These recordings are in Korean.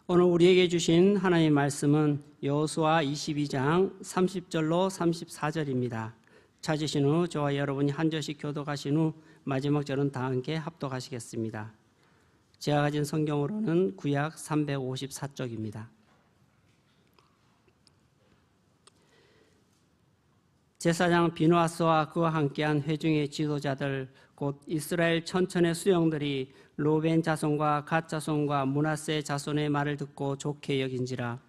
오늘 우리에게 주신 하나님의 말씀은 여호수아 22장 30절로 34절입니다. 찾으신 후 저와 여러분이 한 절씩 교독하신 후 마지막 절은 다 함께 합독하시겠습니다. 제가 가진 성경으로는 구약 354쪽입니다. 제사장 비누아스와 그와 함께한 회중의 지도자들 곧 이스라엘 천천의 수령들이 로벤 자손과 갓 자손과 므낫세 자손의 말을 듣고 좋게 여긴지라.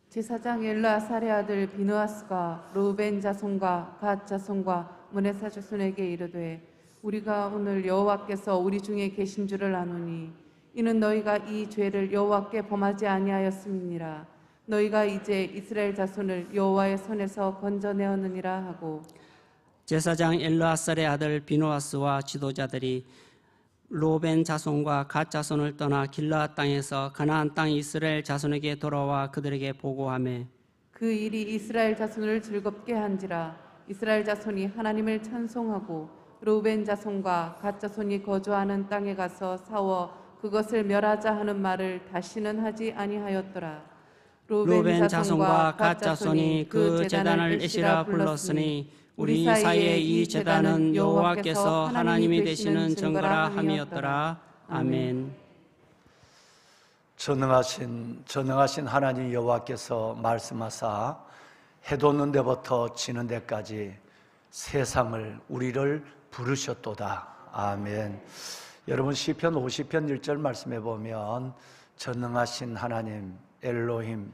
제사장 엘르아살의 아들 비누아스가 로벤 자손과 갓 자손과 므낫세 자손에게 이르되 우리가 오늘 여호와께서 우리 중에 계신 줄을 아노니 이는 너희가 이 죄를 여호와께 범하지 아니하였음이니라. 너희가 이제 이스라엘 자손을 여호와의 손에서 건져내었느니라 하고, 제사장 엘르아살의 아들 비누아스와 지도자들이 로벤 자손과 갓 자손을 떠나 길르앗 땅에서 가나안 땅 이스라엘 자손에게 돌아와 그들에게 보고하매 그 일이 이스라엘 자손을 즐겁게 한지라. 이스라엘 자손이 하나님을 찬송하고 로벤 자손과 갓 자손이 거주하는 땅에 가서 싸워 그것을 멸하자 하는 말을 다시는 하지 아니하였더라. 로벤 자손과 갓 자손이 그 제단을 에시라 불렀으니 우리 사이에 이 제단은 여호와께서 하나님이 되시는 증거라 함이었더라. 아멘. 전능하신 하나님 여호와께서 말씀하사 해 돋는 데부터 지는 데까지 세상을 우리를 부르셨도다. 아멘. 여러분 시편 50편 1절 말씀해 보면 전능하신 하나님 엘로힘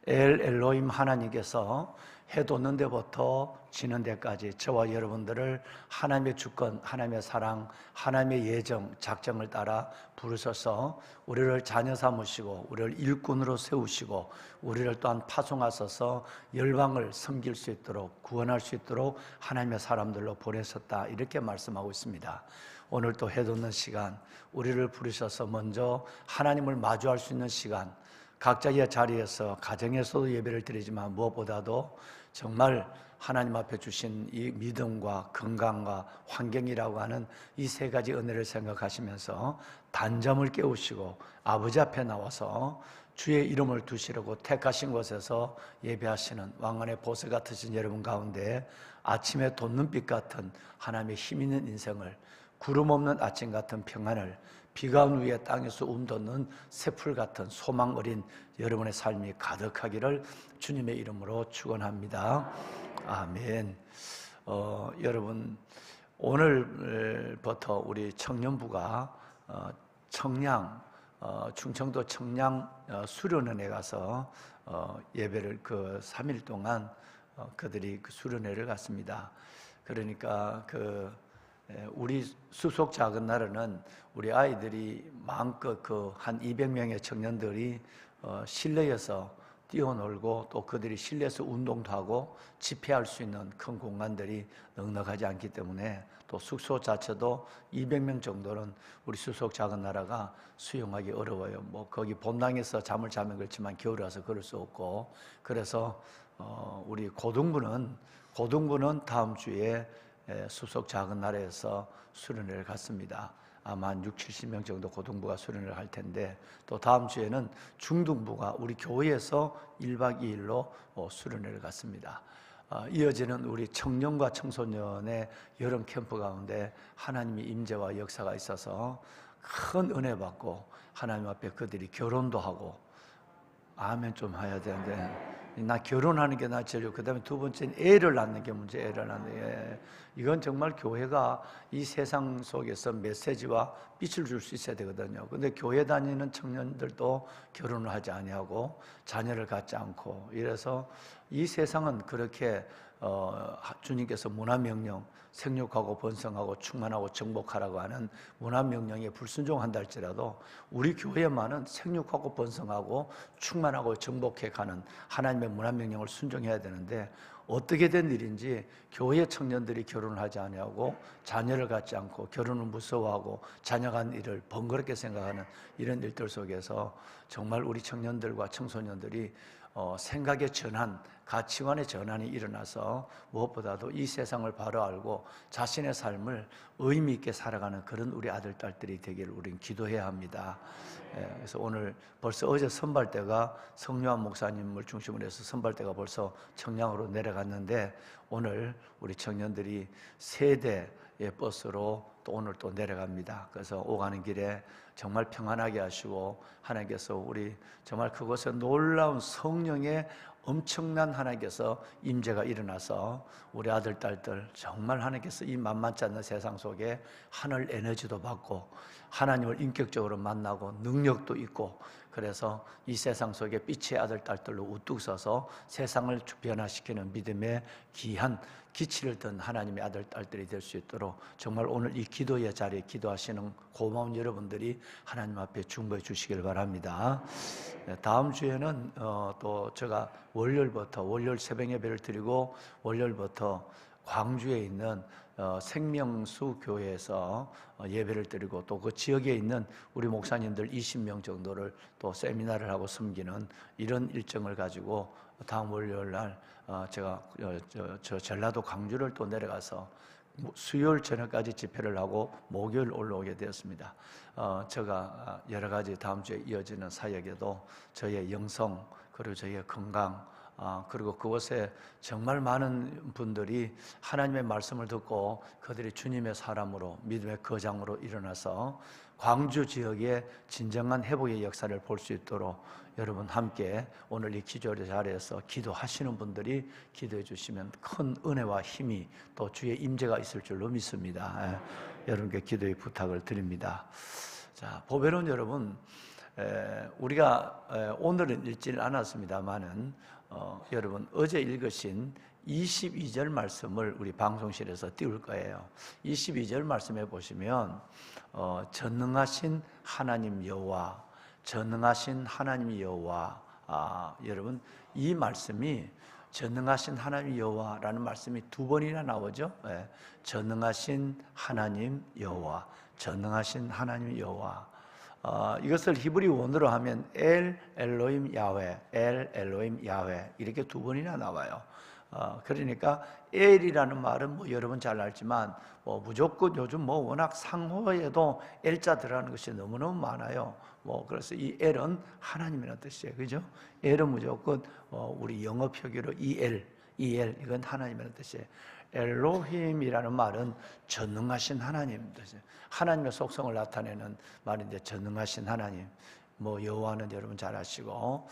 엘로힘 하나님께서 해 돋는 데부터 지는 데까지 저와 여러분들을 하나님의 주권, 하나님의 사랑, 하나님의 예정, 작정을 따라 부르셔서 우리를 자녀 삼으시고 우리를 일꾼으로 세우시고 우리를 또한 파송하셔서 열방을 섬길 수 있도록 구원할 수 있도록 하나님의 사람들로 보내셨다, 이렇게 말씀하고 있습니다. 오늘 또 해 돋는 시간 우리를 부르셔서 먼저 하나님을 마주할 수 있는 시간, 각자의 자리에서 가정에서도 예배를 드리지만 무엇보다도 정말 하나님 앞에 주신 이 믿음과 건강과 환경이라고 하는 이 세 가지 은혜를 생각하시면서 단잠을 깨우시고 아버지 앞에 나와서 주의 이름을 두시려고 택하신 곳에서 예배하시는 왕관의 보석 같으신 여러분 가운데 아침에 돋는빛 같은 하나님의 힘 있는 인생을, 구름 없는 아침 같은 평안을, 비가 온 위에 땅에서 움돋는 새풀 같은 소망 어린 여러분의 삶이 가득하기를 주님의 이름으로 축원합니다. 아멘. 여러분 오늘부터 우리 청년부가 청량 충청도 청량 수련원에 가서 예배를 그 3일 동안 그들이 그 수련회를 갔습니다. 그러니까 우리 수속 작은 나라는 우리 아이들이 마음껏 한 200명의 청년들이 실내에서 뛰어놀고 또 그들이 실내에서 운동도 하고 집회할 수 있는 큰 공간들이 넉넉하지 않기 때문에 또 숙소 자체도 200명 정도는 우리 수속 작은 나라가 수용하기 어려워요. 거기 본당에서 잠을 자면 그렇지만 겨울이라서 그럴 수 없고, 그래서 우리 고등부는 다음 주에 수속 작은 나라에서 수련회를 갔습니다. 아마 한 60-70명 정도 고등부가 수련회를 할 텐데, 또 다음 주에는 중등부가 우리 교회에서 1박 2일로 수련회를 갔습니다. 이어지는 우리 청년과 청소년의 여름 캠프 가운데 하나님의 임재와 역사가 있어서 큰 은혜 받고 하나님 앞에 그들이 결혼도 하고, 아멘 좀 해야 되는데, 나 결혼하는 게 나 제일, 그 다음에 두 번째는 애를 낳는 게 문제. 애를 낳는 게, 이건 정말 교회가 이 세상 속에서 메시지와 빛을 줄 수 있어야 되거든요. 근데 교회 다니는 청년들도 결혼을 하지 아니하고 자녀를 갖지 않고, 이래서 이 세상은 그렇게 주님께서 문화명령, 생육하고 번성하고 충만하고 정복하라고 하는 문화명령에 불순종한다 할지라도 우리 교회만은 생육하고 번성하고 충만하고 정복해 가는 하나님의 문화명령을 순종해야 되는데, 어떻게 된 일인지 교회 청년들이 결혼을 하지 아니하고 자녀를 갖지 않고 결혼을 무서워하고 자녀가 한 일을 번거롭게 생각하는 이런 일들 속에서 정말 우리 청년들과 청소년들이 생각의 전환, 가치관의 전환이 일어나서 무엇보다도 이 세상을 바로 알고 자신의 삶을 의미 있게 살아가는 그런 우리 아들, 딸들이 되기를 우리는 기도해야 합니다. 그래서 오늘 벌써 어제 선발대가 성요한 목사님을 중심으로 해서 선발대가 벌써 청량으로 내려갔는데 오늘 우리 청년들이 세 대의 버스로 또 오늘 또 내려갑니다. 그래서 오가는 길에 정말 평안하게 하시고 하나님께서 우리 정말 그곳에 놀라운 성령의 엄청난 하나님께서 임재가 일어나서 우리 아들, 딸들 정말 하나님께서 이 만만치 않는 세상 속에 하늘 에너지도 받고 하나님을 인격적으로 만나고 능력도 있고 그래서 이 세상 속에 빛의 아들, 딸들로 우뚝 서서 세상을 변화시키는 믿음의 귀한 기치를 든 하나님의 아들, 딸들이 될 수 있도록 정말 오늘 이 기도의 자리에 기도하시는 고마운 여러분들이 하나님 앞에 중보해 주시길 바랍니다. 다음 주에는 또 제가 월요일부터 월요일 새벽 예배를 드리고 월요일부터 광주에 있는 생명수 교회에서 예배를 드리고 또 그 지역에 있는 우리 목사님들 20명 정도를 또 세미나를 하고 섬기는 이런 일정을 가지고 다음 월요일 날 제가 저 전라도 광주를 또 내려가서 수요일 저녁까지 집회를 하고 목요일 올라오게 되었습니다. 제가 여러 가지 다음 주에 이어지는 사역에도 저의 영성 그리고 저의 건강 그리고 그곳에 정말 많은 분들이 하나님의 말씀을 듣고 그들이 주님의 사람으로 믿음의 거장으로 일어나서 광주 지역의 진정한 회복의 역사를 볼 수 있도록 여러분 함께 오늘 이 기도의 자리에서 기도하시는 분들이 기도해 주시면 큰 은혜와 힘이 또 주의 임재가 있을 줄로 믿습니다. 여러분께 기도의 부탁을 드립니다. 자, 보배로운 여러분, 우리가 오늘은 읽지는 않았습니다만은 여러분 어제 읽으신 22절 말씀을 우리 방송실에서 띄울 거예요. 22절 말씀해 보시면 전능하신 하나님 여호와, 전능하신 하나님 여호와, 여러분 이 말씀이 전능하신 하나님 여호와라는 말씀이 두 번이나 나오죠. 전능하신 하나님 여호와, 전능하신 하나님 여호와. 이것을 히브리 원어로 하면 엘 엘로임 야훼, 엘 엘로임 야훼 이렇게 두 번이나 나와요. 그러니까 엘이라는 말은 뭐 여러분 잘 알지만 무조건 요즘 뭐 워낙 상호에도 엘자 들어가는 것이 너무너무 많아요. 그래서 이 엘은 하나님이라는 뜻이에요, 그죠? 엘은 무조건 우리 영어 표기로 이엘 이건 하나님이라는 뜻이에요. 엘로힘이라는 말은 전능하신 하나님 뜻이에요. 하나님의 속성을 나타내는 말인데 전능하신 하나님. 여호와는 여러분 잘 아시고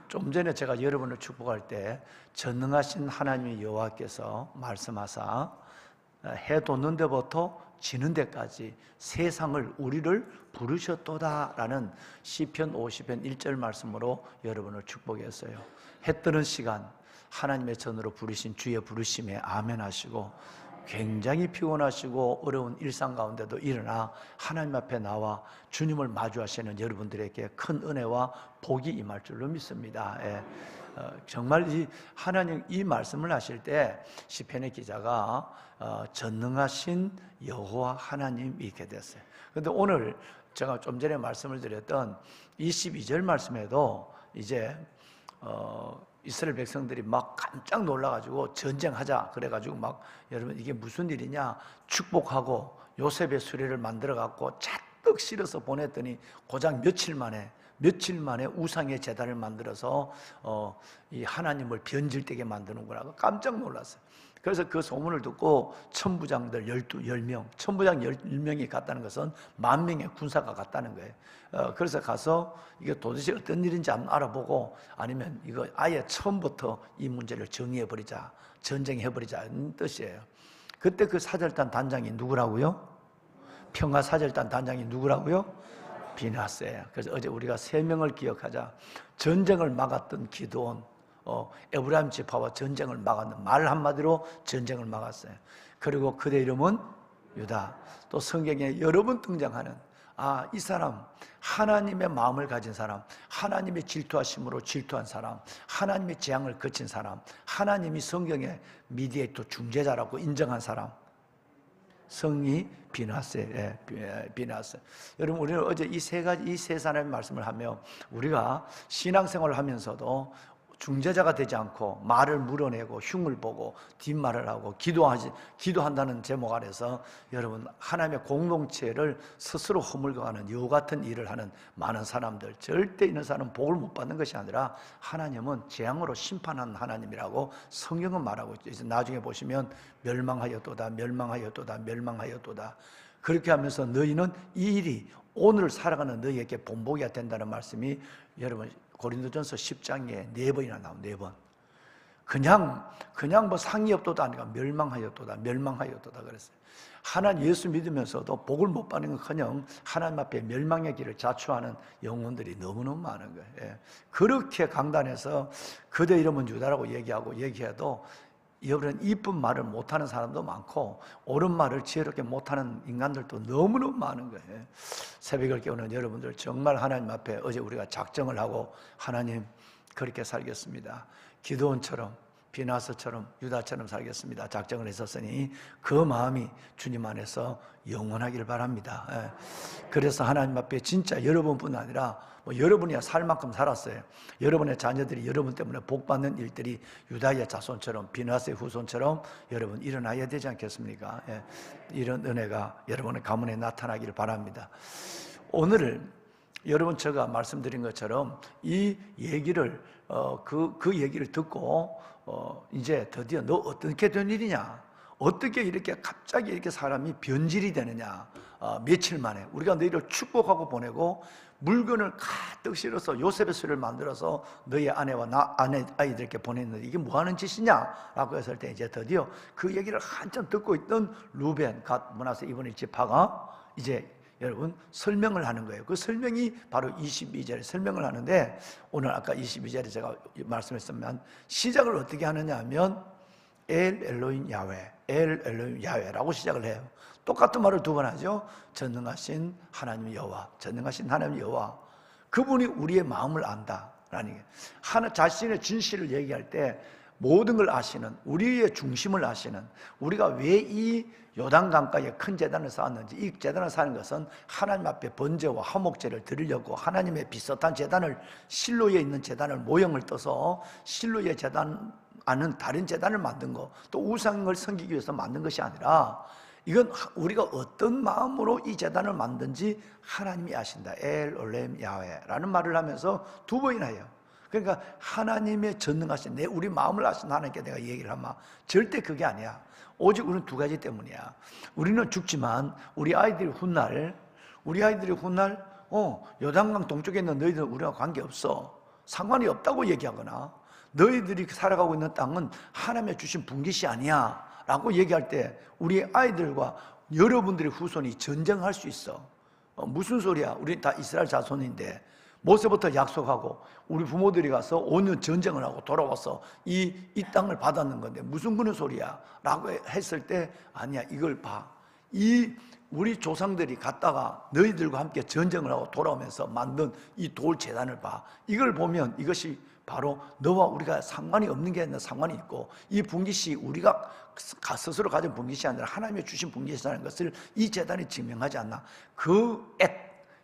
좀 전에 제가 여러분을 축복할 때 전능하신 하나님의 여호와께서 말씀하사 해 돋는 데부터 지는 데까지 세상을 우리를 부르셨도다라는 시편 50편 1절 말씀으로 여러분을 축복했어요. 해 뜨는 시간 하나님의 전으로 부르신 주의 부르심에 아멘 하시고 굉장히 피곤하시고 어려운 일상 가운데도 일어나 하나님 앞에 나와 주님을 마주하시는 여러분들에게 큰 은혜와 복이 임할 줄로 믿습니다. 정말 하나님 이 말씀을 하실 때 시편의 기자가 전능하신 여호와 하나님 이렇게 됐어요. 그런데 오늘 제가 좀 전에 말씀을 드렸던 22절 말씀에도 이제 이스라엘 백성들이 막 깜짝 놀라가지고 전쟁하자 그래가지고 막 여러분 이게 무슨 일이냐 축복하고 요셉의 수레를 만들어갖고 잔뜩 실어서 보냈더니 고작 며칠 만에 우상의 제단을 만들어서 이 하나님을 변질되게 만드는구나 깜짝 놀랐어요. 그래서 그 소문을 듣고 천부장들 10명, 천부장 10명이 갔다는 것은 10,000명의 군사가 갔다는 거예요. 그래서 가서 이게 도대체 어떤 일인지 한번 알아보고 아니면 이거 아예 처음부터 이 문제를 정의해버리자, 전쟁해버리자는 뜻이에요. 그때 그 사절단 단장이 누구라고요? 평화 사절단 단장이 누구라고요? 비나스예요. 그래서 어제 우리가 3명을 기억하자. 전쟁을 막았던 기드온, 에브라임 지파와 전쟁을 막았는 말 한마디로 전쟁을 막았어요. 그리고 그의 이름은 유다. 또 성경에 여러 번 등장하는 아, 이 사람 하나님의 마음을 가진 사람, 하나님의 질투하심으로 질투한 사람, 하나님의 재앙을 거친 사람, 하나님이 성경의 미디에이터 중재자라고 인정한 사람, 성이 비나세, 비나세. 여러분, 우리는 어제 이 세 사람의 말씀을 하며 우리가 신앙생활을 하면서도 중재자가 되지 않고 말을 물어내고 흉을 보고 뒷말을 하고 기도한다는 제목 아래서 여러분 하나님의 공동체를 스스로 허물어가는 여우 같은 일을 하는 많은 사람들, 절대 이런 사람은 복을 못 받는 것이 아니라 하나님은 재앙으로 심판하는 하나님이라고 성경은 말하고 있죠. 나중에 보시면 멸망하였도다, 멸망하였도다, 멸망하였도다. 그렇게 하면서 너희는 이 일이 오늘 살아가는 너희에게 본보기가 된다는 말씀이 여러분 고린도전서 10장에 4번이나 나온 4번. 그냥 뭐 상이없도다 아니라 멸망하였도다, 멸망하였도다 그랬어요. 하나님 예수 믿으면서도 복을 못 받는 것커녕 하나님 앞에 멸망의 길을 자초하는 영혼들이 너무너무 많은 거예요. 예. 그렇게 강단에서 그대 이름은 유다라고 얘기해도 여러분 이쁜 말을 못하는 사람도 많고 옳은 말을 지혜롭게 못하는 인간들도 너무너무 많은 거예요. 새벽을 깨우는 여러분들 정말 하나님 앞에 어제 우리가 작정을 하고 하나님 그렇게 살겠습니다. 기드온처럼 비나스처럼 유다처럼 살겠습니다. 작정을 했었으니 그 마음이 주님 안에서 영원하기를 바랍니다. 예. 그래서 하나님 앞에 진짜 여러분뿐 아니라 여러분이야 살 만큼 살았어요. 여러분의 자녀들이 여러분 때문에 복받는 일들이 유다의 자손처럼 비나스의 후손처럼 여러분 일어나야 되지 않겠습니까? 예. 이런 은혜가 여러분의 가문에 나타나기를 바랍니다. 오늘 여러분 제가 말씀드린 것처럼 이 얘기를 그 얘기를 듣고 이제 드디어 너 어떻게 된 일이냐? 어떻게 이렇게 갑자기 이렇게 사람이 변질이 되느냐? 며칠 만에 우리가 너희를 축복하고 보내고 물건을 가득 실어서 요셉의 수를 만들어서 너희 아내와 아이들께 보냈는데 이게 뭐 하는 짓이냐? 라고 했을 때 이제 드디어 그 얘기를 한참 듣고 있던 루벤, 갓, 므낫세, 이브니 지파가 이제 여러분 설명을 하는 거예요. 그 설명이 바로 22절에 설명을 하는데 오늘 아까 22절에 제가 말씀했으면 시작을 어떻게 하느냐 하면 엘 엘로힘 야훼, 엘 엘로힘 야훼라고 시작을 해요. 똑같은 말을 두 번 하죠. 전능하신 하나님 여호와, 전능하신 하나님 여호와. 그분이 우리의 마음을 안다라는 게 하나 자신의 진실을 얘기할 때 모든 걸 아시는, 우리의 중심을 아시는, 우리가 왜 이 요단강가에 큰 제단을 쌓았는지, 이 제단을 쌓는 것은 하나님 앞에 번제와 화목제를 드리려고 하나님의 비슷한 제단을, 실로에 있는 제단을 모형을 떠서 실로의 제단 아는 다른 제단을 만든 거, 또 우상을 섬기기 위해서 만든 것이 아니라 이건 우리가 어떤 마음으로 이 제단을 만든지 하나님이 아신다. 엘 올렘 야훼라는 말을 하면서 두 번이나 해요. 그러니까 하나님의 전능하신 우리 마음을 아신 하나님께 내가 얘기를 하면 절대 그게 아니야. 오직 우리는 두 가지 때문이야. 우리는 죽지만 우리 아이들이 훗날 요단강 동쪽에 있는 너희들은 우리와 관계없어, 상관이 없다고 얘기하거나 너희들이 살아가고 있는 땅은 하나님의 주신 분깃이 아니야 라고 얘기할 때 우리 아이들과 여러분들의 후손이 전쟁할 수 있어. 무슨 소리야? 우리 다 이스라엘 자손인데 모세부터 약속하고 우리 부모들이 가서 5년 전쟁을 하고 돌아와서 이 땅을 받았는 건데 무슨 그런 소리야? 라고 했을 때 아니야, 이걸 봐. 우리 조상들이 갔다가 너희들과 함께 전쟁을 하고 돌아오면서 만든 이 돌 제단을 봐. 이걸 보면 이것이 바로 너와 우리가 상관이 없는 게 아니라 상관이 있고, 이 분깃이 우리가 스스로 가진 분깃이 아니라 하나님의 주신 분깃이라는 것을 이 제단이 증명하지 않나.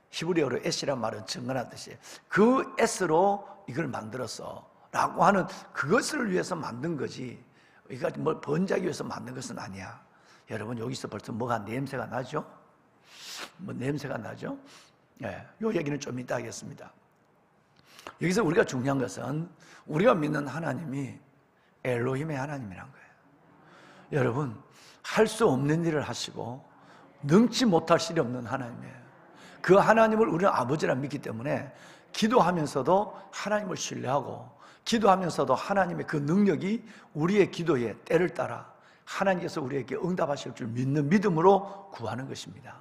히브리어로 엣이란 말은 증거한 뜻이에요. 그 엣으로 이걸 만들었어 라고 하는, 그것을 위해서 만든 거지, 이거 뭐 번지하기 위해서 만든 것은 아니야. 여러분 여기서 벌써 뭐가 냄새가 나죠? 냄새가 나죠? 네, 이 얘기는 좀 이따 하겠습니다. 여기서 우리가 중요한 것은 우리가 믿는 하나님이 엘로힘의 하나님이란 거예요. 여러분, 할 수 없는 일을 하시고 능치 못할 일이 없는 하나님이에요. 그 하나님을 우리는 아버지라 믿기 때문에 기도하면서도 하나님을 신뢰하고, 기도하면서도 하나님의 그 능력이 우리의 기도에 때를 따라 하나님께서 우리에게 응답하실 줄 믿는 믿음으로 구하는 것입니다.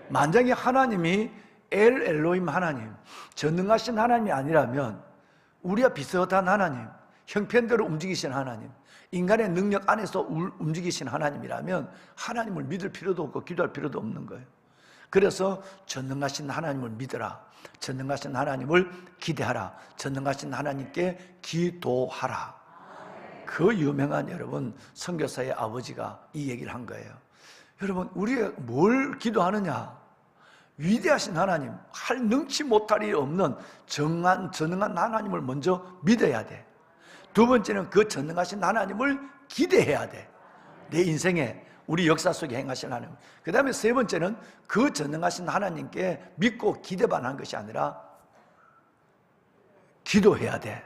만약에 하나님이 엘 엘로힘 하나님, 전능하신 하나님이 아니라면, 우리와 비슷한 하나님, 형편대로 움직이신 하나님, 인간의 능력 안에서 움직이신 하나님이라면 하나님을 믿을 필요도 없고 기도할 필요도 없는 거예요. 그래서 전능하신 하나님을 믿어라, 전능하신 하나님을 기대하라, 전능하신 하나님께 기도하라. 그 유명한 여러분 선교사의 아버지가 이 얘기를 한 거예요. 여러분, 우리가 뭘 기도하느냐? 위대하신 하나님, 할 능치 못할 일 없는 전능한 하나님을 먼저 믿어야 돼. 두 번째는 그 전능하신 하나님을 기대해야 돼. 내 인생에, 우리 역사 속에 행하신 하나님. 그 다음에 세 번째는 그 전능하신 하나님께 믿고 기대만 한 것이 아니라 기도해야 돼.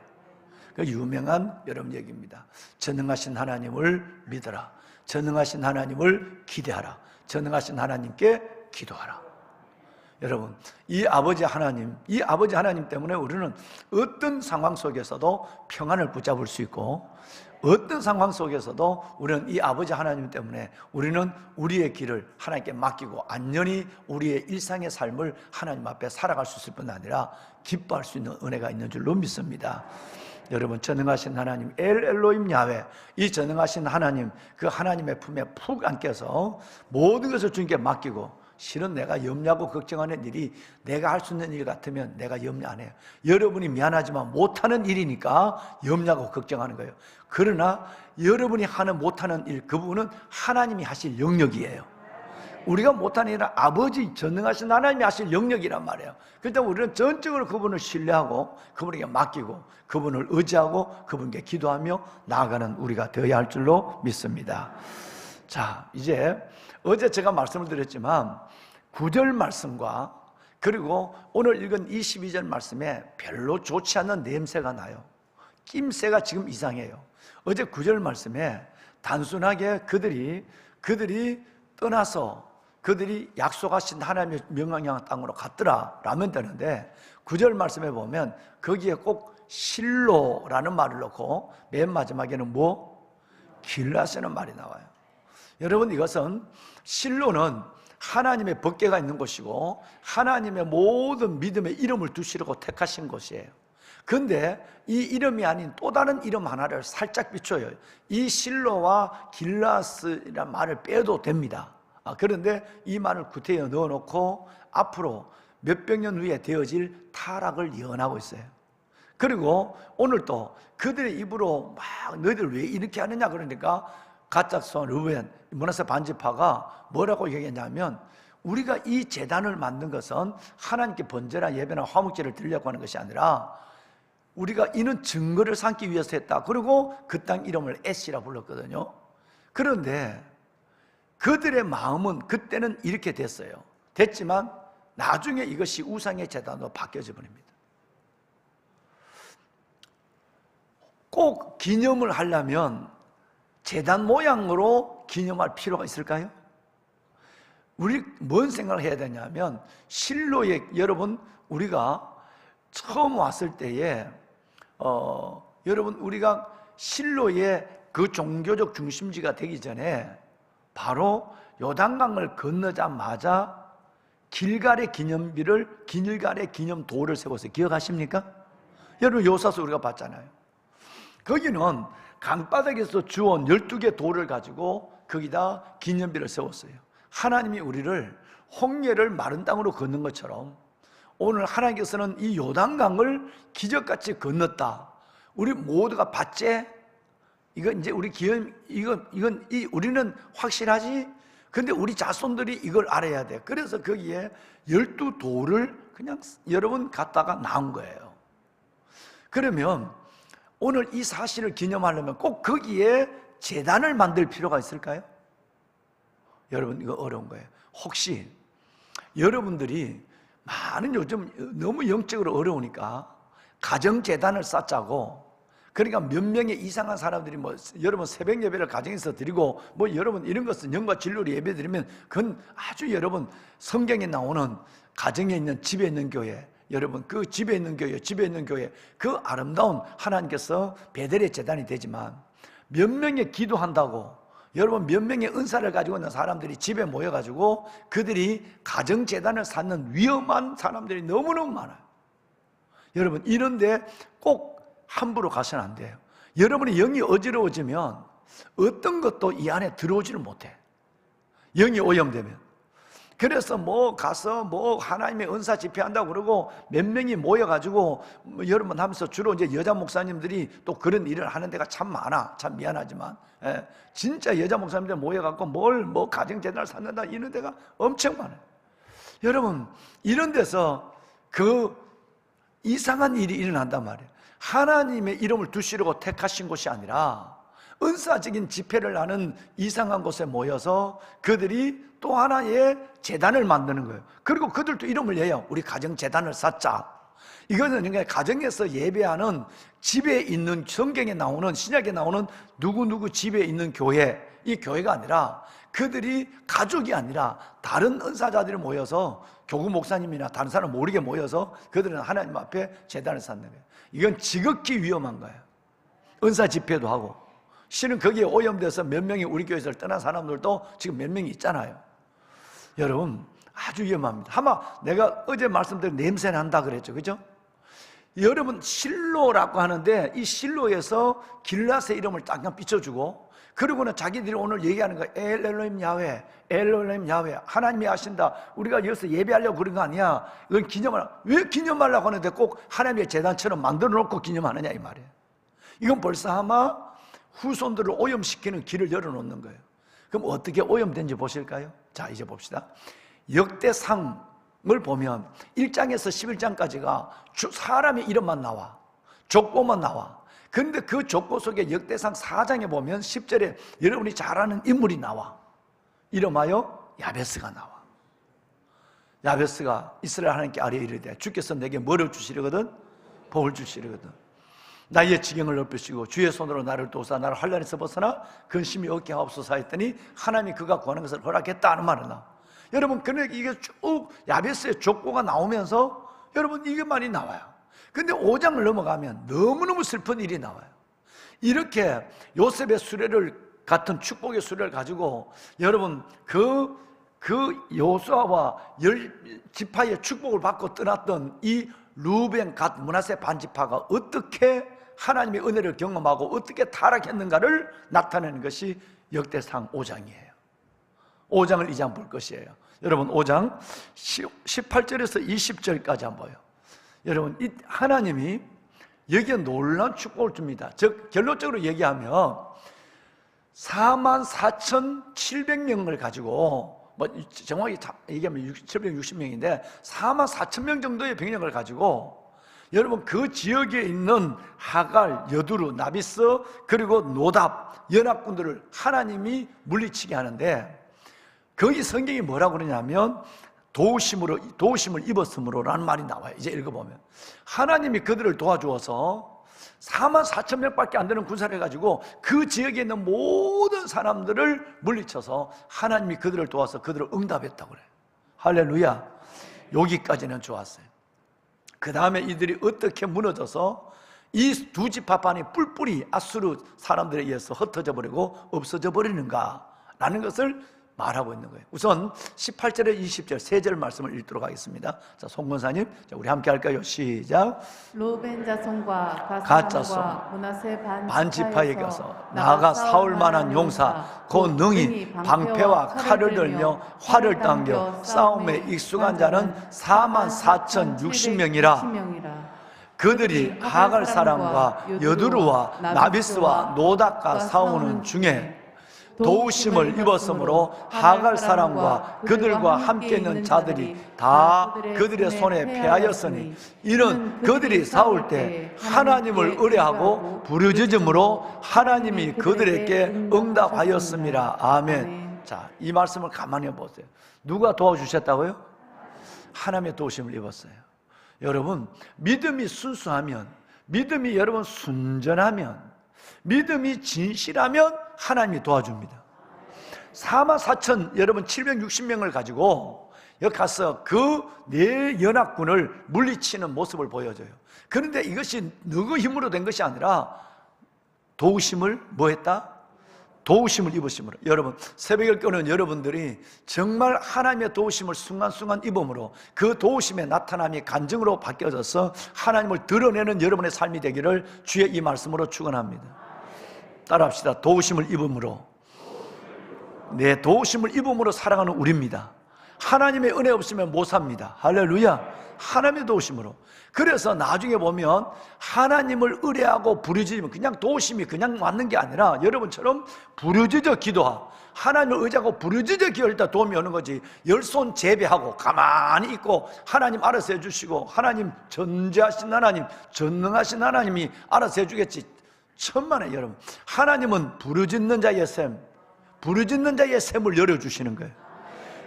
그 유명한 여러분 얘기입니다. 전능하신 하나님을 믿어라, 전능하신 하나님을 기대하라, 전능하신 하나님께 기도하라. 여러분, 이 아버지 하나님 때문에 우리는 어떤 상황 속에서도 평안을 붙잡을 수 있고, 어떤 상황 속에서도 우리는 이 아버지 하나님 때문에 우리는 우리의 길을 하나님께 맡기고 안전히 우리의 일상의 삶을 하나님 앞에 살아갈 수 있을 뿐 아니라 기뻐할 수 있는 은혜가 있는 줄로 믿습니다. 여러분, 전능하신 하나님 엘 엘로힘 야훼, 이 전능하신 하나님, 그 하나님의 품에 푹 안겨서 모든 것을 주님께 맡기고, 실은 내가 염려하고 걱정하는 일이 내가 할 수 있는 일 같으면 내가 염려 안 해요. 여러분이 미안하지만 못하는 일이니까 염려하고 걱정하는 거예요. 그러나 여러분이 하는 못하는 일, 그 부분은 하나님이 하실 영역이에요. 우리가 못하는 일은 아버지 전능하신 하나님이 하실 영역이란 말이에요. 그렇기 때문에 우리는 전적으로 그분을 신뢰하고 그분에게 맡기고 그분을 의지하고 그분께 기도하며 나아가는 우리가 되어야 할 줄로 믿습니다. 자, 이제 어제 제가 말씀을 드렸지만 9절 말씀과 그리고 오늘 읽은 22절 말씀에 별로 좋지 않은 냄새가 나요. 낌새가 지금 이상해요. 어제 9절 말씀에 단순하게 그들이 떠나서 그들이 약속하신 하나님의 명령한 땅으로 갔더라 라면 되는데, 9절 말씀에 보면 거기에 꼭 실로라는 말을 넣고 맨 마지막에는 길라스라는 말이 나와요. 여러분, 이것은 실로는 하나님의 법궤가 있는 곳이고 하나님의 모든 믿음의 이름을 두시려고 택하신 곳이에요. 그런데 이 이름이 아닌 또 다른 이름 하나를 살짝 비춰요. 이 실로와 길라스라는 말을 빼도 됩니다. 그런데 이 말을 구태여 넣어놓고 앞으로 몇백 년 후에 되어질 타락을 예언하고 있어요. 그리고 오늘 또 그들의 입으로 막 너희들 왜 이렇게 하느냐 그러니까 갓자손 르우벤 므낫세 반지파가 뭐라고 얘기했냐면, 우리가 이 제단을 만든 것은 하나님께 번제나 예배나 화목제를 드리려고 하는 것이 아니라 우리가 이는 증거를 삼기 위해서 했다. 그리고 그 땅 이름을 에시라 불렀거든요. 그런데 그들의 마음은 그때는 이렇게 됐지만 나중에 이것이 우상의 제단으로 바뀌어져 버립니다. 꼭 기념을 하려면 제단 모양으로 기념할 필요가 있을까요? 우리 뭔 생각을 해야 되냐면, 실로에 여러분 우리가 처음 왔을 때에 여러분 우리가 실로의 그 종교적 중심지가 되기 전에 바로 요단강을 건너자마자 길갈의 기념돌을 세워서 기억하십니까? 여러분 요사서 우리가 봤잖아요. 거기는 강바닥에서 주온 12개 돌을 가지고 거기다 기념비를 세웠어요. 하나님이 우리를 홍해를 마른 땅으로 걷는 것처럼 오늘 하나님께서는 이 요단강을 기적같이 건넜다. 우리 모두가 봤지? 이건 이제 우리 우리는 확실하지? 근데 우리 자손들이 이걸 알아야 돼. 그래서 거기에 12돌을 그냥 여러분 갖다가 나온 거예요. 그러면 오늘 이 사실을 기념하려면 꼭 거기에 제단을 만들 필요가 있을까요? 여러분, 이거 어려운 거예요. 혹시 여러분들이 많은 요즘 너무 영적으로 어려우니까 가정제단을 쌓자고, 그러니까 몇 명의 이상한 사람들이 여러분 새벽 예배를 가정에서 드리고 여러분 이런 것은 영과 진리로 예배 드리면 그건 아주 여러분 성경에 나오는 가정에 있는 집에 있는 교회, 여러분 그 집에 있는 교회 그 아름다운 하나님께서 베델의 제단이 되지만, 몇 명이 기도한다고 여러분 몇 명의 은사를 가지고 있는 사람들이 집에 모여가지고 그들이 가정제단을 쌓는 위험한 사람들이 너무너무 많아요. 여러분 이런데 꼭 함부로 가서는 안 돼요. 여러분의 영이 어지러워지면 어떤 것도 이 안에 들어오지를 못해. 영이 오염되면. 그래서 뭐 가서 뭐 하나님의 은사 집회한다고 그러고 몇 명이 모여가지고 뭐 여러분 하면서 주로 이제 여자 목사님들이 또 그런 일을 하는 데가 참 많아. 참 미안하지만 진짜 여자 목사님들 모여갖고 뭐 가정재단을 쌓는다 이런 데가 엄청 많아요. 여러분 이런 데서 그 이상한 일이 일어난단 말이에요. 하나님의 이름을 두시려고 택하신 곳이 아니라 은사적인 집회를 하는 이상한 곳에 모여서 그들이 또 하나의 재단을 만드는 거예요. 그리고 그들도 이름을 내요. 우리 가정재단을 쌓자. 이거는 그러니까 가정에서 예배하는 집에 있는, 성경에 나오는, 신약에 나오는 누구누구 집에 있는 교회, 이 교회가 아니라 그들이 가족이 아니라 다른 은사자들이 모여서 교구 목사님이나 다른 사람 모르게 모여서 그들은 하나님 앞에 재단을 쌓는 거예요. 이건 지극히 위험한 거예요. 은사 집회도 하고 실은 거기에 오염돼서 몇 명이 우리 교회에서 떠난 사람들도 지금 몇 명이 있잖아요. 여러분 아주 위험합니다. 아마 내가 어제 말씀드린 냄새 난다 그랬죠, 그죠? 여러분 실로라고 하는데 이 실로에서 길앗의 이름을 딱 비춰주고 그리고는 자기들이 오늘 얘기하는 거 엘로힘 야훼, 엘로힘 야훼, 하나님이 하신다. 우리가 여기서 예배하려고 그런 거 아니야. 이건 기념하라. 왜 기념하려고 하는데 꼭 하나님의 재단처럼 만들어 놓고 기념하느냐 이 말이에요. 이건 벌써 아마 후손들을 오염시키는 길을 열어놓는 거예요. 그럼 어떻게 오염된지 보실까요? 자, 이제 봅시다. 역대상을 보면 1장에서 11장까지가 사람의 이름만 나와, 족보만 나와. 그런데 그 족보 속에 역대상 4장에 보면 10절에 여러분이 잘 아는 인물이 나와. 이름하여 야베스가 나와. 야베스가 이스라엘 하나님께 아뢰 이르되 주께서 내게 뭐를 주시려거든? 복을 주시려거든. 나의 지경을 넓히시고 주의 손으로 나를 도우사 나를 환난에서 벗어나 근심이 없게 하옵소서 했더니 하나님이 그가 구하는 것을 허락했다는 말은 나. 여러분 그런데 이게 쭉 야베스의 족보가 나오면서 여러분 이게 많이 나와요. 근데 5장을 넘어가면 너무너무 슬픈 일이 나와요. 이렇게 요셉의 수레를 같은 축복의 수레를 가지고 여러분 그 여호수아와 10지파의 축복을 받고 떠났던 이 루벤, 갓, 므낫세 반지파가 어떻게 하나님의 은혜를 경험하고 어떻게 타락했는가를 나타내는 것이 역대상 5장이에요. 5장을 이제 한번 볼 것이에요. 여러분 5장 18절에서 20절까지 한번 봐요. 여러분 이 하나님이 여기에 놀라운 축복을 줍니다. 즉 결론적으로 얘기하면 44,700명을 가지고 뭐 정확히 얘기하면 760명인데 44,000명 정도의 병력을 가지고 여러분 그 지역에 있는 하갈, 여두루, 나비스 그리고 노답 연합군들을 하나님이 물리치게 하는데 거기 성경이 뭐라고 그러냐면 도우심을 입었으므로라는 말이 나와요. 이제 읽어보면 하나님이 그들을 도와주어서 44,000명밖에 안 되는 군사를 해가지고 그 지역에 있는 모든 사람들을 물리쳐서 하나님이 그들을 도와서 그들을 응답했다고 그래요. 할렐루야. 여기까지는 좋았어요. 그 다음에 이들이 어떻게 무너져서 이 두 지파판이 뿔뿔이 아수르 사람들에 의해서 흩어져 버리고 없어져 버리는가 라는 것을 말하고 있는 거예요. 우선 18절에 20절 세 절 말씀을 읽도록 하겠습니다. 자, 송권사님, 우리 함께 할까요? 시작. 루벤 자손과 갓 자손과 므낫세 반지파에 가서 나아가 싸울 만한 용사 곧 능히 방패와 칼을 들며 활을 당겨 싸움에 익숙한 자는 44,060명이라. 그들이 하갈 사람과 여두루와 나비스와 노닥과 싸우는 중에 도우심을 입었으므로 하갈 사람과 그들과 함께 있는 자들이 다 그들의 손에 패하였으니 이는 그들이 싸울 때 하나님을 의뢰하고 부르짖음으로 하나님이 그들에게 응답하였습니다. 아멘. 자, 이 말씀을 가만히 보세요. 누가 도와주셨다고요? 하나님의 도우심을 입었어요. 여러분 믿음이 순수하면, 믿음이 여러분 순전하면, 믿음이 진실하면 하나님이 도와줍니다. 44,000 여러분 760명을 가지고 여기 가서 그 네 연합군을 물리치는 모습을 보여줘요. 그런데 이것이 누구 힘으로 된 것이 아니라 도우심을 뭐 했다? 도우심을 입으심으로. 여러분 새벽을 깨우는 여러분들이 정말 하나님의 도우심을 순간순간 입음으로 그 도우심의 나타남이 간증으로 바뀌어져서 하나님을 드러내는 여러분의 삶이 되기를 주의 이 말씀으로 축원합니다. 따라합시다. 도우심을 입음으로. 네, 도우심을 입음으로 살아가는 우리입니다. 하나님의 은혜 없으면 못 삽니다. 할렐루야. 하나님의 도우심으로. 그래서 나중에 보면 하나님을 의뢰하고 부르짖으면 그냥 도우심이 그냥 왔는 게 아니라 여러분처럼 부르짖어 기도하고 하나님을 의지하고 부르짖어 기도할 때 도움이 오는 거지. 열손 재배하고 가만히 있고 하나님 알아서 해주시고 하나님 전지하신 하나님, 전능하신 하나님이 알아서 해주겠지. 천만에 여러분, 하나님은 부르짖는 자의 샘, 부르짖는 자의 샘을 열어주시는 거예요.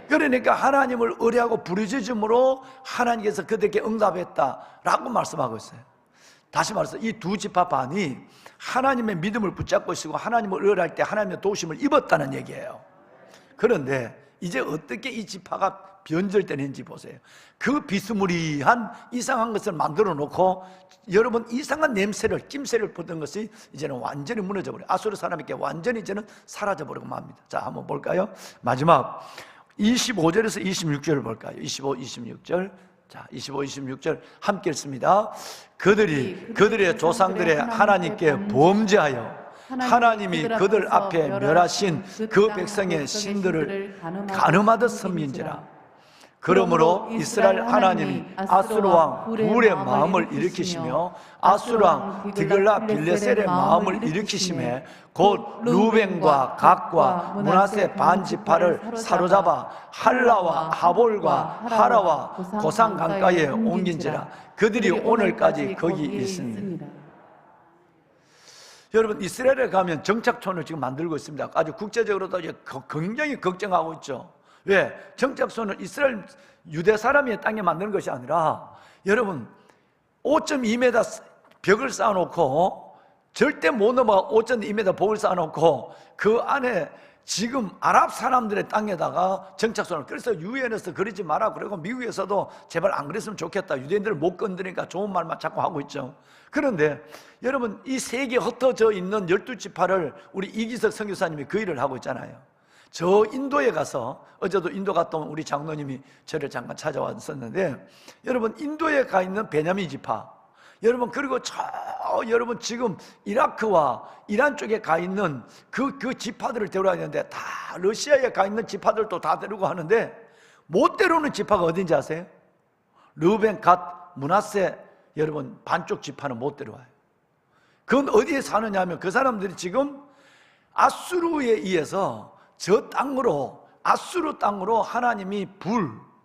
그러니까 하나님을 의뢰하고 부르짖음으로 하나님께서 그들에게 응답했다라고 말씀하고 있어요. 다시 말해서 이 두 지파 반이 하나님의 믿음을 붙잡고 있고 하나님을 의뢰할 때 하나님의 도우심을 입었다는 얘기예요. 그런데 이제 어떻게 이 지파가 변절되는지 보세요. 그 비스무리한 이상한 것을 만들어 놓고 여러분 이상한 냄새를, 낌새를 보던 것이 이제는 완전히 무너져버려요. 아수르 사람에게 완전히 이제는 사라져버리고 맙니다. 자, 한번 볼까요? 마지막 25절에서 26절을 볼까요? 25, 26절. 자, 25, 26절 함께 읽습니다. 그들의 조상들의 하나님께 범죄하여 하나님이 그들 앞에 멸하신 그 백성의 신들을 간음하듯 섬긴지라. 그러므로 이스라엘 하나님이 아수르 왕 불의 마음을 일으키시며 아수르 왕 디글라 빌레셀의 마음을 일으키심에 곧 루벤과 갓과 므낫세 반 지파를 사로잡아 할라와 하볼과 하라와 고산 강가에 옮긴지라. 그들이 오늘까지 거기 있습니다. 여러분, 이스라엘에 가면 정착촌을 지금 만들고 있습니다. 아주 국제적으로도 굉장히 걱정하고 있죠. 왜? 정착촌을 이스라엘 유대 사람의 땅에 만드는 것이 아니라 여러분 5.2m 벽을 쌓아놓고 절대 못 넘어가 5.2m 벽을 쌓아놓고 그 안에 지금 아랍 사람들의 땅에다가 정착촌을, 그래서 유엔에서 그러지 마라 그러고 미국에서도 제발 안 그랬으면 좋겠다, 유대인들을 못 건드리니까 좋은 말만 자꾸 하고 있죠. 그런데 여러분 이 세계에 흩어져 있는 12지파를 우리 이기석 선교사님이 그 일을 하고 있잖아요. 저 인도에 가서, 어제도 인도 갔다 온 우리 장로님이 저를 잠깐 찾아왔었는데 여러분 인도에 가 있는 베냐민 지파, 여러분 그리고 여러분 지금 이라크와 이란 쪽에 가 있는 그 지파들을 데려와야 되는데 다 러시아에 가 있는 지파들도 다 데리고 하는데 못 데려오는 지파가 어딘지 아세요? 르벤, 갓, 므낫세 여러분 반쪽 지파는 못 데려와요. 그건 어디에 사느냐 하면 그 사람들이 지금 아수르에 의해서 저 땅으로, 아수르 땅으로 하나님이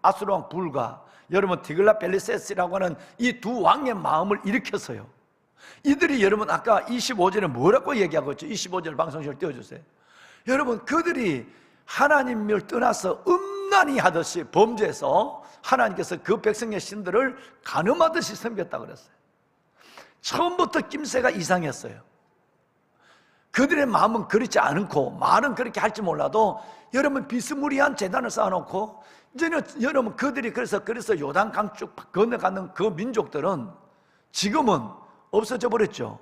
아수르 왕 불과 여러분 디글라 벨리세스라고 하는 이 두 왕의 마음을 일으켰어요. 이들이 여러분 아까 25절에 뭐라고 얘기하고 있죠? 25절 방송실 띄워주세요. 여러분 그들이 하나님을 떠나서 음란히 하듯이 범죄해서 하나님께서 그 백성의 신들을 간음하듯이 섬겼다고 그랬어요. 처음부터 낌새가 이상했어요. 그들의 마음은 그렇지 않고 말은 그렇게 할지 몰라도 여러분 비스무리한 재단을 쌓아놓고 이제는 여러분 그들이 그래서 요단 강쭉 건너가는 그 민족들은 지금은 없어져 버렸죠.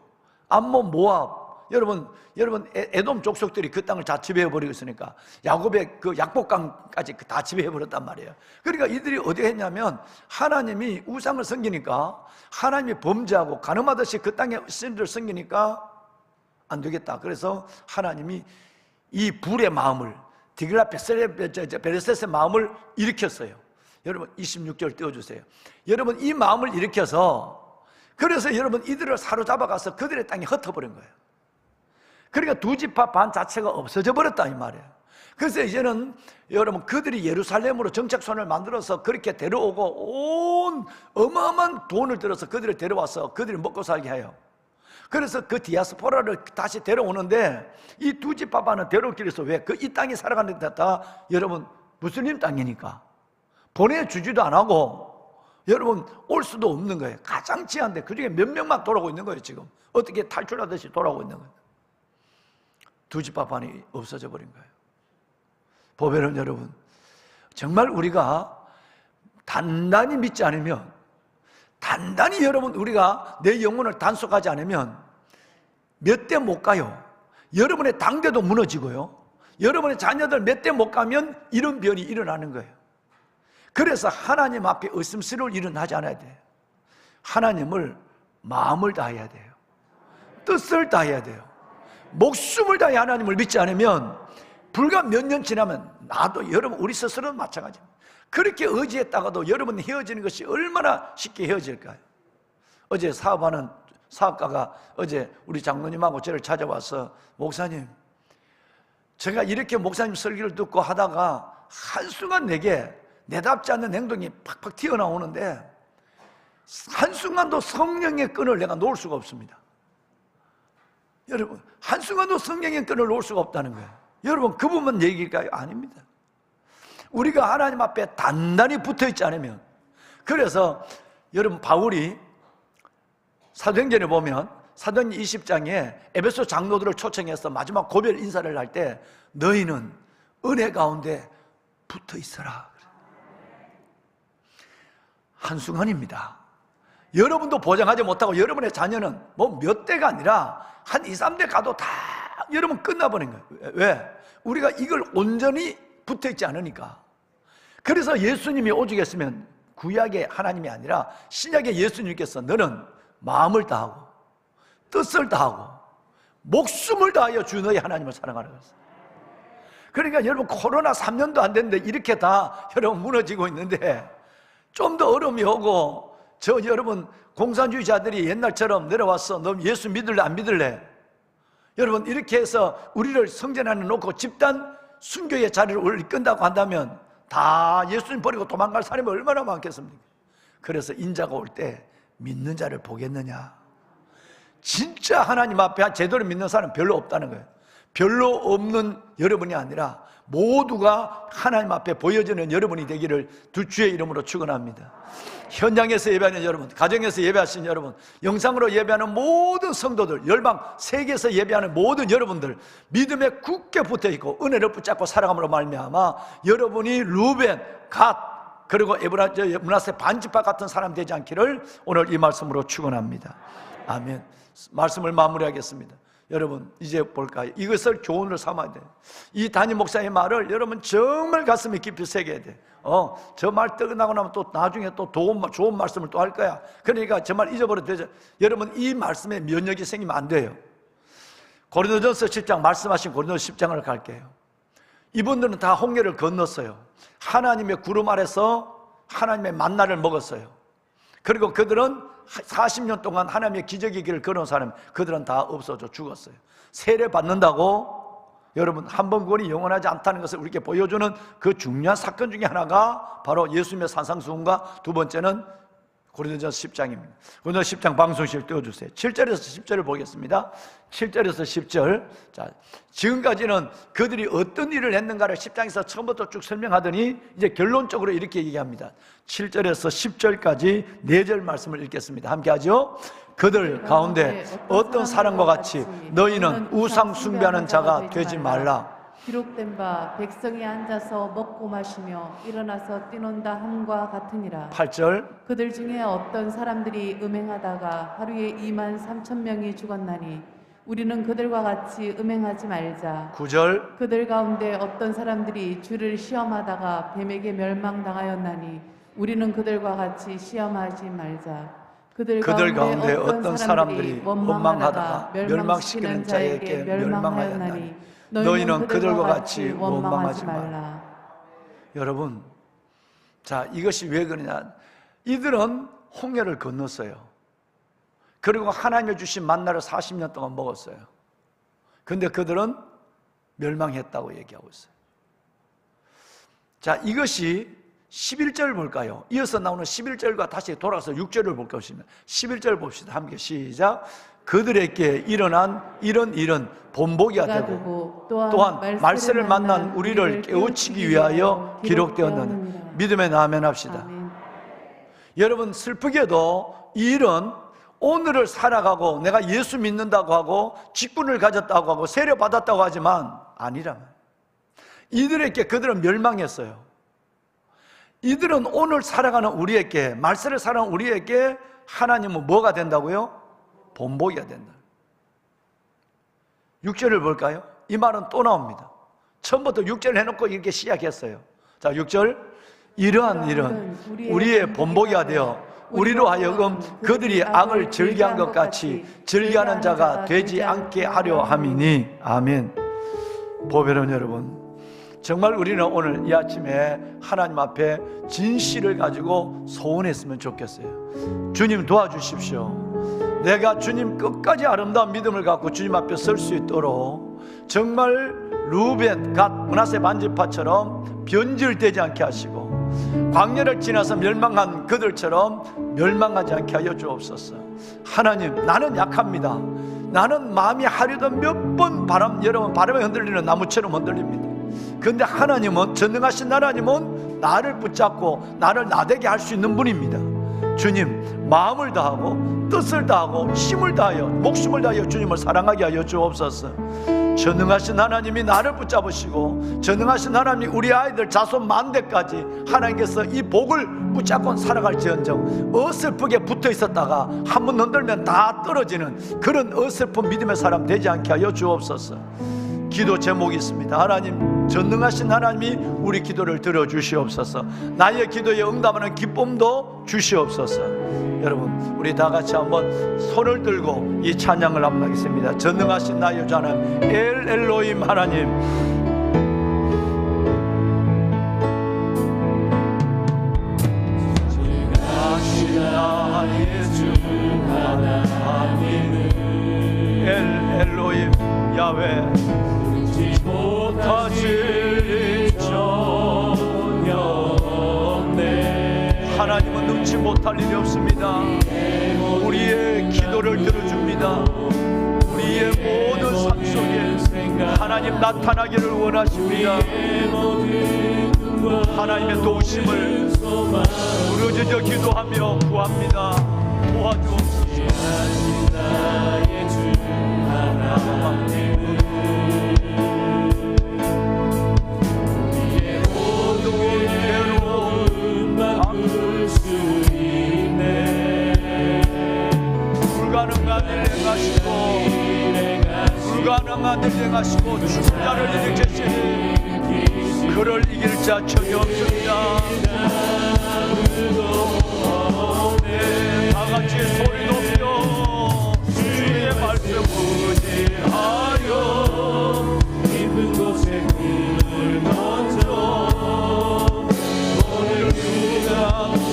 암몬, 모압, 여러분 에돔 족속들이 그 땅을 다 지배해 버리고 있으니까 야곱의 그 약복강까지 다 지배해 버렸단 말이에요. 그러니까 이들이 어디 했냐면 하나님이 우상을 섬기니까, 하나님이 범죄하고 간음하듯이 그 땅의 신들을 섬기니까 안 되겠다. 그래서 하나님이 이 불의 마음을, 디글라 베레셋의 마음을 일으켰어요. 여러분 26절 띄워주세요. 여러분 이 마음을 일으켜서, 그래서 여러분 이들을 사로잡아가서 그들의 땅에 흩어버린 거예요. 그러니까 두 지파 반 자체가 없어져 버렸다 이 말이에요. 그래서 이제는 여러분 그들이 예루살렘으로 정착촌을 만들어서 그렇게 데려오고 온 어마어마한 돈을 들여서 그들을 데려와서 그들이 먹고 살게 해요. 그래서 그 디아스포라를 다시 데려오는데 이 두 지파 반은 데려올 길에서 왜? 이 땅이 살아가는 데 다 여러분 무슬림 땅이니까 보내주지도 안 하고 여러분 올 수도 없는 거예요. 가장 지한데 그중에 몇 명만 돌아오고 있는 거예요. 지금 어떻게 탈출하듯이 돌아오고 있는 거예요. 두 지파 반이 없어져 버린 거예요. 보면은 여러분 정말 우리가 단단히 믿지 않으면, 단단히 여러분 우리가 내 영혼을 단속하지 않으면 몇 대 못 가요. 여러분의 당대도 무너지고요, 여러분의 자녀들 몇 대 못 가면 이런 변이 일어나는 거예요. 그래서 하나님 앞에 의심스러울 일은 하지 않아야 돼요. 하나님을 마음을 다해야 돼요. 뜻을 다해야 돼요. 목숨을 다해 하나님을 믿지 않으면 불과 몇 년 지나면 나도, 여러분 우리 스스로는 마찬가지입니다. 그렇게 의지했다가도 여러분 헤어지는 것이 얼마나 쉽게 헤어질까요? 어제 사업하는 사업가가 어제 우리 장로님하고 저를 찾아와서, 목사님, 제가 이렇게 목사님 설교를 듣고 하다가 한순간 내게 내답지 않는 행동이 팍팍 튀어나오는데 한순간도 성령의 끈을 내가 놓을 수가 없습니다. 여러분, 한순간도 성령의 끈을 놓을 수가 없다는 거예요. 여러분, 그 부분 얘기일까요? 아닙니다. 우리가 하나님 앞에 단단히 붙어있지 않으면, 그래서 여러분, 바울이 사도행전에 보면 사도행전 20장에 에베소 장로들을 초청해서 마지막 고별 인사를 할 때 너희는 은혜 가운데 붙어 있어라. 한순간입니다. 여러분도 보장하지 못하고 여러분의 자녀는 뭐 몇 대가 아니라 한 2, 3대 가도 다 여러분 끝나버린 거예요. 왜? 우리가 이걸 온전히 붙어 있지 않으니까. 그래서 예수님이 오죽했으면 구약의 하나님이 아니라 신약의 예수님께서 너는 마음을 다하고 뜻을 다하고 목숨을 다하여 주 너희 하나님을 사랑하라고 했어요. 그러니까 여러분, 코로나 3년도 안 됐는데 이렇게 다 여러분 무너지고 있는데, 좀 더 어려움이 오고, 여러분 공산주의자들이 옛날처럼 내려와서 너 예수 믿을래 안 믿을래? 여러분, 이렇게 해서 우리를 성전 안에 놓고 집단 순교의 자리를 이끈다고 한다면 다 예수님 버리고 도망갈 사람이 얼마나 많겠습니까? 그래서 인자가 올 때 믿는 자를 보겠느냐? 진짜 하나님 앞에 제대로 믿는 사람은 별로 없다는 거예요. 별로 없는 여러분이 아니라 모두가 하나님 앞에 보여지는 여러분이 되기를 두 주의 이름으로 축원합니다. 현장에서 예배하는 여러분, 가정에서 예배하시는 여러분, 영상으로 예배하는 모든 성도들, 열방 세계에서 예배하는 모든 여러분들, 믿음에 굳게 붙어있고 은혜를 붙잡고 살아감으로 말미암아 여러분이 루벤, 갓, 그리고 므낫세 반지파 같은 사람 되지 않기를 오늘 이 말씀으로 축원합니다. 아멘. 말씀을 마무리하겠습니다. 여러분, 이제 볼까요? 이것을 교훈으로 삼아야 돼요. 이 담임 목사의 말을 여러분 정말 가슴에 깊이 새겨야 돼. 저 말 끝나고 나면 또 나중에 또 좋은 말씀을 또 할 거야. 그러니까 저 말 잊어버려도 되죠. 여러분, 이 말씀에 면역이 생기면 안 돼요. 고린도전서 10장 말씀하신 고린도전서 10장을 갈게요. 이분들은 다 홍해를 건넜어요. 하나님의 구름 아래서 하나님의 만나를 먹었어요. 그리고 그들은 40년 동안 하나님의 기적의 길을 걸어온 사람, 그들은 다 없어져 죽었어요. 세례 받는다고 여러분 한 번 구원이 영원하지 않다는 것을 우리에게 보여주는 그 중요한 사건 중에 하나가 바로 예수님의 산상수훈과 두 번째는 고린도전서 10장입니다. 고린도전서 10장 방송실 띄워주세요. 7절에서 10절을 보겠습니다. 7절에서 10절. 자, 지금까지는 그들이 어떤 일을 했는가를 10장에서 처음부터 쭉 설명하더니 이제 결론적으로 이렇게 얘기합니다. 7절에서 10절까지 4절 말씀을 읽겠습니다. 함께 하죠. 그들 가운데 어떤 사람과 같이 너희는 우상 숭배하는 자가 되지 말라. 기록된 바 백성이 앉아서 먹고 마시며 일어나서 뛰논다 함과 같으니라. 8절. 그들 중에 어떤 사람들이 음행하다가 하루에 23,000명이 죽었나니 우리는 그들과 같이 음행하지 말자. 9절. 그들 가운데 어떤 사람들이 주를 시험하다가 뱀에게 멸망당하였나니 우리는 그들과 같이 시험하지 말자. 그들 가운데 어떤 사람들이 원망하다가 멸망시키는 자에게 멸망하였나니 너희는 그들과 같이 원망하지 말라. 여러분, 자, 이것이 왜 그러냐? 이들은 홍해를 건넜어요. 그리고 하나님이 주신 만나를 40년 동안 먹었어요. 근데 그들은 멸망했다고 얘기하고 있어요. 자, 이것이 11절 볼까요? 이어서 나오는 11절과 다시 돌아서 6절을 볼 것입니다. 11절 봅시다. 함께 시작. 그들에게 일어난 이런 일은 본보기가 되고 또한 말세를 만난 우리를 깨우치기 위하여 기록되었느니라. 믿음에 아멘 합시다. 아멘. 여러분, 슬프게도 이 일은 오늘을 살아가고 내가 예수 믿는다고 하고 직분을 가졌다고 하고 세례 받았다고 하지만 아니라면 이들에게 그들은 멸망했어요. 이들은 오늘 살아가는 우리에게, 말세를 살아가는 우리에게 하나님은 뭐가 된다고요? 본보기가 된다. 6절을 볼까요? 이 말은 또 나옵니다. 처음부터 6절 해놓고 이렇게 시작했어요. 자, 6절. 이러한 일은 우리의 본보기가 되어 우리로 하여금 그들이 악을 즐기한 것 같이 즐기하는 자가 되지 않게 하려 함이니. 아멘. 보배로운 여러분, 정말 우리는 오늘 이 아침에 하나님 앞에 진실을 가지고 소원했으면 좋겠어요. 주님 도와주십시오. 내가 주님 끝까지 아름다운 믿음을 갖고 주님 앞에 설 수 있도록 정말 루벤, 갓, 므낫세 반지파처럼 변질되지 않게 하시고 광야를 지나서 멸망한 그들처럼 멸망하지 않게 하여 주옵소서. 하나님, 나는 약합니다. 나는 마음이 하려던 몇 번 여러분 바람에 흔들리는 나무처럼 흔들립니다. 그런데 하나님은, 전능하신 하나님은 나를 붙잡고 나를 나대게 할 수 있는 분입니다. 주님, 마음을 다하고 뜻을 다하고 힘을 다하여 목숨을 다하여 주님을 사랑하게 하여 주옵소서. 전능하신 하나님이 나를 붙잡으시고 전능하신 하나님이 우리 아이들 자손 만대까지 하나님께서 이 복을 붙잡고 살아갈지언정 어설프게 붙어 있었다가 한 번 흔들면 다 떨어지는 그런 어설픈 믿음의 사람 되지 않게 하여 주옵소서. 기도 제목이 있습니다. 하나님, 전능하신 하나님이 우리 기도를 들어주시옵소서. 나의 기도에 응답하는 기쁨도 주시옵소서. 여러분, 우리 다 같이 한번 손을 들고 이 찬양을 한번 하겠습니다. 전능하신 나의 주 하나님, 엘 엘로힘 하나님, 전능하신 나의 주 하나님, 엘 엘로힘 야훼, 못하실 전혀 없네. 하나님은 눈치 못할 일이 없습니다. 우리의 기도를 들어줍니다. 우리의 모든 삶 속에 하나님 나타나기를 원하십니다. 하나님의 도우심을 부르짖어 기도하며 구합니다. 도와주옵소서. 불가능한 일 행하시고 죽은 자를 일으키시니 그를 이길 자 전혀 없습니다. 다같이 소리 높여 주의 말씀 의지하여 깊은 곳에 꿈을 던져 오늘 누가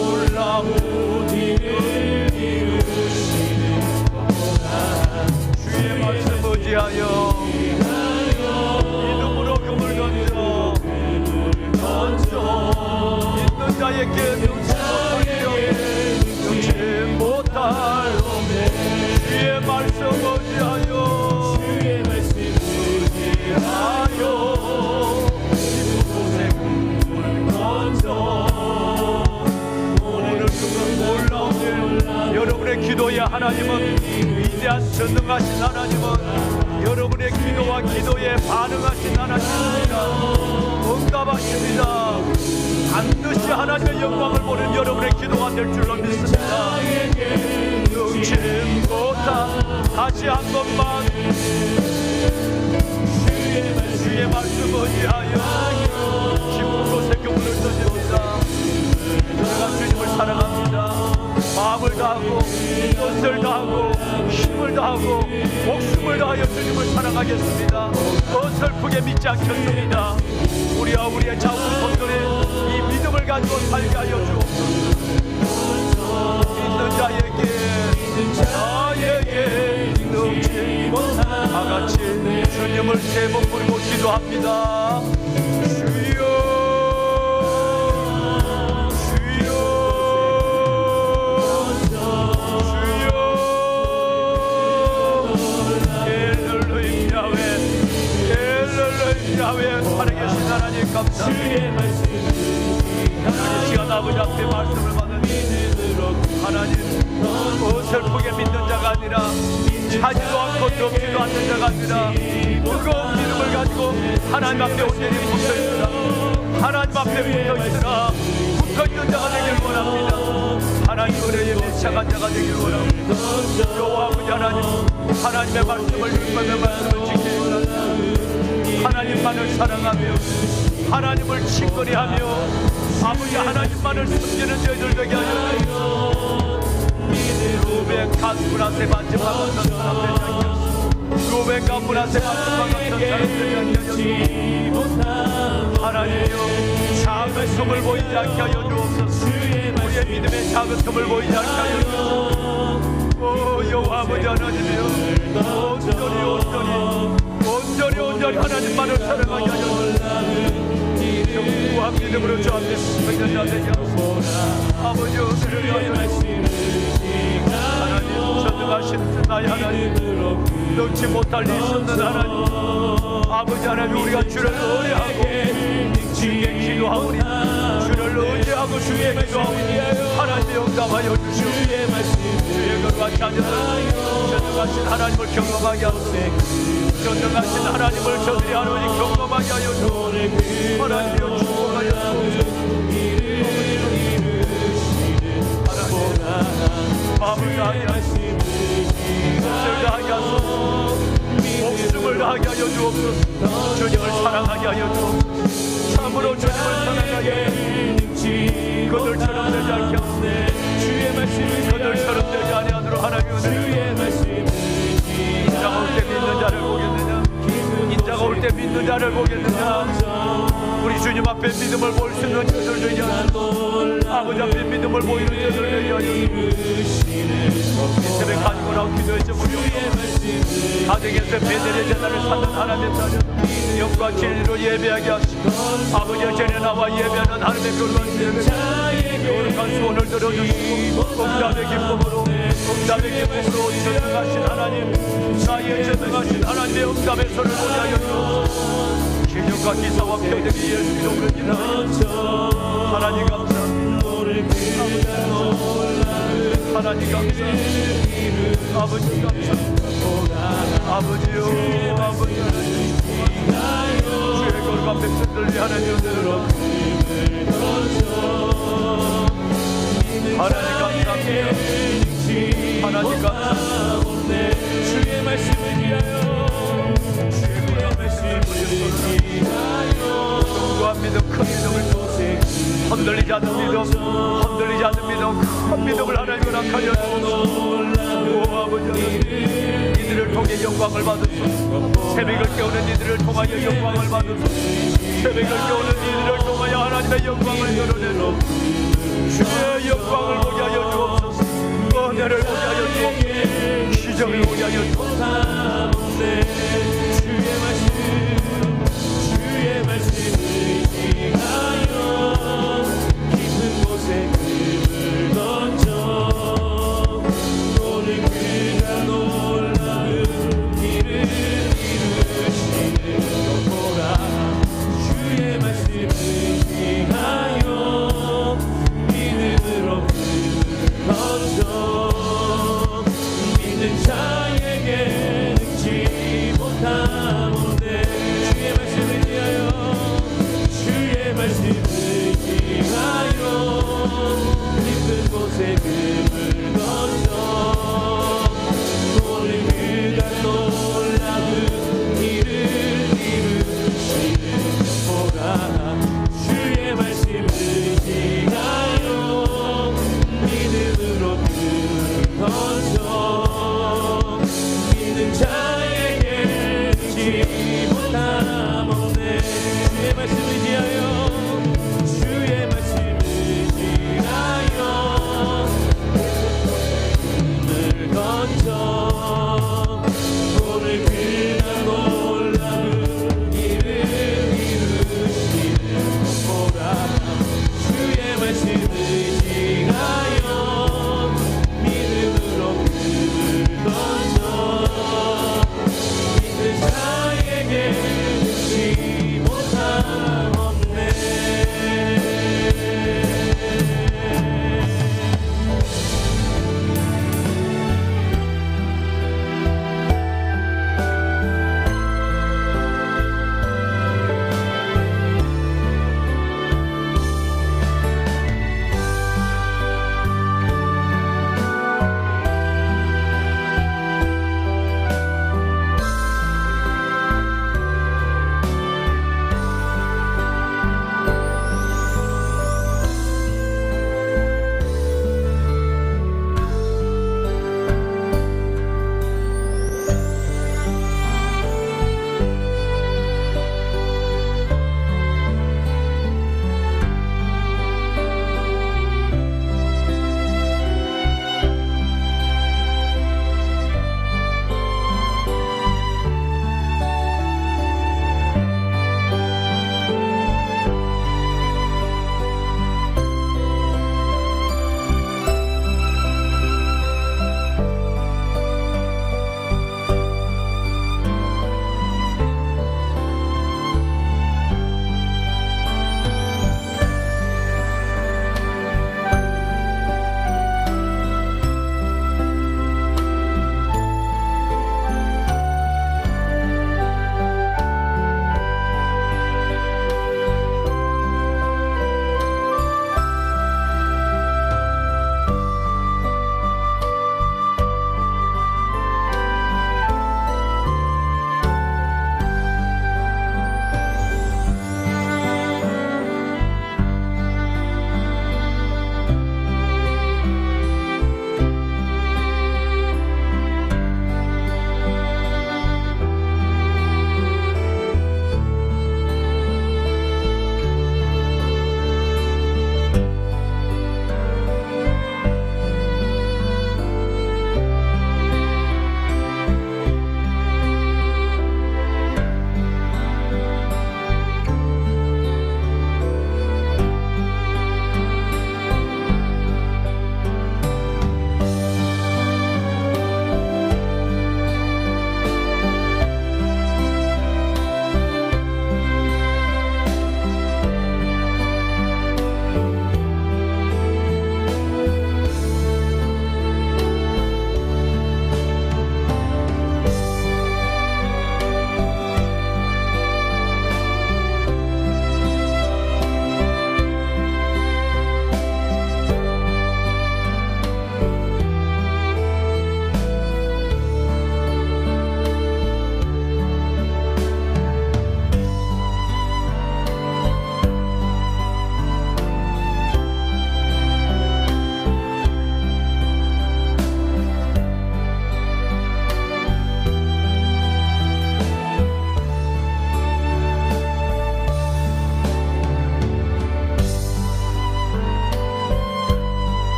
올라오기를 이루시는 것보다 주의 말씀 의지하여 믿음으로 금을 던져 있는 자에게 능치 못할 주의 말씀 의지하여 깊은 곳에 금을 던져 오늘 금을 올라오길. 여러분의 기도에 하나님은 위대한 전능하신 하나님은 여러분의 기도와 기도에 반응하신 하나님입니다. 응답하십니다. 반드시 하나님의 영광을 보는 여러분의 기도가 될 줄로 믿습니다. 능치 못한 다시 한 번만 주의 말씀 의지하여 깊은 곳에 그물을 던집니다. 제가 주님을 사랑합니다. 마음을 다하고 뜻을 다하고 힘을 다하고 목숨을 다하여 주님을 사랑하겠습니다. 어설프게 믿지 않겠습니다. 우리와 우리의 자손 손들에 이 믿음을 가지고 살게 하여 주옵소서. 믿는 자에게 능치 못한 다같이 주님을 세 번 부르고 기도합니다. 주여 야훼 살아계신 하나님 감사합니다. 이 시간 아버지 앞에 말씀을 받은 하나님, 어설프게 믿는 자가 아니라 차지도 않고 덮지도 않는 자가 아니라 뜨거운 믿음을 가지고 하나님 앞에 온전히 붙어있으라. 하나님 앞에 붙어있으라. 붙어있는 자가 되길 원합니다. 하나님 은혜에 밀착한 자가 되길 원합니다. 여호와 아버지 하나님, 하나님의 말씀을 읽으며 말씀을 지키기 원합니다. 하나님만을 사랑하며 하나님을 친근히하며 아버지 하나님만을 섬기는 저희들 되게 하여 주옵소서. 루벤, 갓, 므낫세 반지파 같은 사람들 루벤 누구의 가문 앞에 말씀과 같은 사람들이 아니하여 하나님이여 작은 틈을 보이지 않게 하여 주옵소서. 우리의 믿음의 작은 틈을 보이지 않게 하여 주옵소서. 오 여호와 아버지 하나님이여 온전히 하나님만을 사랑하게 하여 주옵소서. 무한 믿음으로 주 앞에 서는 자 되게 하옵소서. 아버지여 그를 위하여 하나님 전능하신 나의 하나님 넣지 못할 리 있었는 하나님 아버지 하나님 우리가 주를 의뢰하고 주께 기도하오니 주를 의뢰하고 주께 기도하오니 하나님의 응답하여 주시오. 주의 것과 자녀들 전능하신 하나님을 경험하게 하소서. 전능하신 하나님을 저들이 하나님 경험하게 하여 주옵소서. 하나님이여 축복하여 주옵소서. 마음을 다하게 하시고 목숨을 다하게 하소서. 목숨을 다하게 하여 주옵소서. 주님을 사랑하게 하여 주옵소서. 참으로 주님을 사랑하게 하여 그들처럼 되지 않게 하옵소서. 그들처럼 되지 아니하도록 하나님의 은혜를 인자가 올 때 믿는 자를 보겠느냐. 인자가 올 때 믿는 자를 보겠느냐. 우리 주님 앞에 믿음을 볼 수 있는 저들 되게 하소서. 아버지 앞에 믿음을 보이는 저들 되게 하여 주옵소서. 이 새벽 가지고 나온 기도의 제목이 가정에서 베델의 제단을 찾는 하나님의 자녀 영과 진리로 예배하게 하시고 아버지의 전에 나와 예배하는 하나님의 거룩한 예배 거룩한 소원을 들어주시고 응답의 기쁨으로 전능하신 하나님 나의 전능하신 하나님의 응답의 손을 보게 하여 주옵소서. 기적과 기사와 표적이 예수 이름으로 기도하옵소서. 하나님 감사합니다. 하나님 감사합니다. 아버지 감사합니다. 아버지요 아버지 주의 거룩한 백성들 위하여 하나님 감사합니다. 하나님 감사합니다. 주의 말씀을 위하여 주의 거룩한 백성들 위하여 견고한 믿음 큰 믿음을 흔들리지 않는 믿음 큰 믿음을 하나님을 악하여 주옵소서. 아버지 이들을 통해 영광을 받으소서. 새벽을 깨우는 이들을 통하여 영광을 받으소서. 새벽을 깨우는 이들을 통하여 하나님의 영광을 드러내소서. 주의 영광을 보게 하여 주옵소서. 은혜를 보게 하여 주옵소서. 기적을 보게 하여 주옵소서. 주의 말씀을 의지하여 깊은 곳에 금을 던져 오늘 그가 놀라운 일을 이루시는 보라. 주의 말씀을 의지하여 믿음으로 금을 던져 믿는 자에게 능치 못하는데 주의 말씀을 위하여 주의 말씀을 위하여 깊은 곳에 금을 던져 오늘 그가 놀라운 일을 이루시는 보라. 주의 말씀을 위하여 믿음으로 금을 던져 믿는 자에게 능치 못하는데 주의 말씀을 위하여 주의 말씀을 위하여 금을 던져 오늘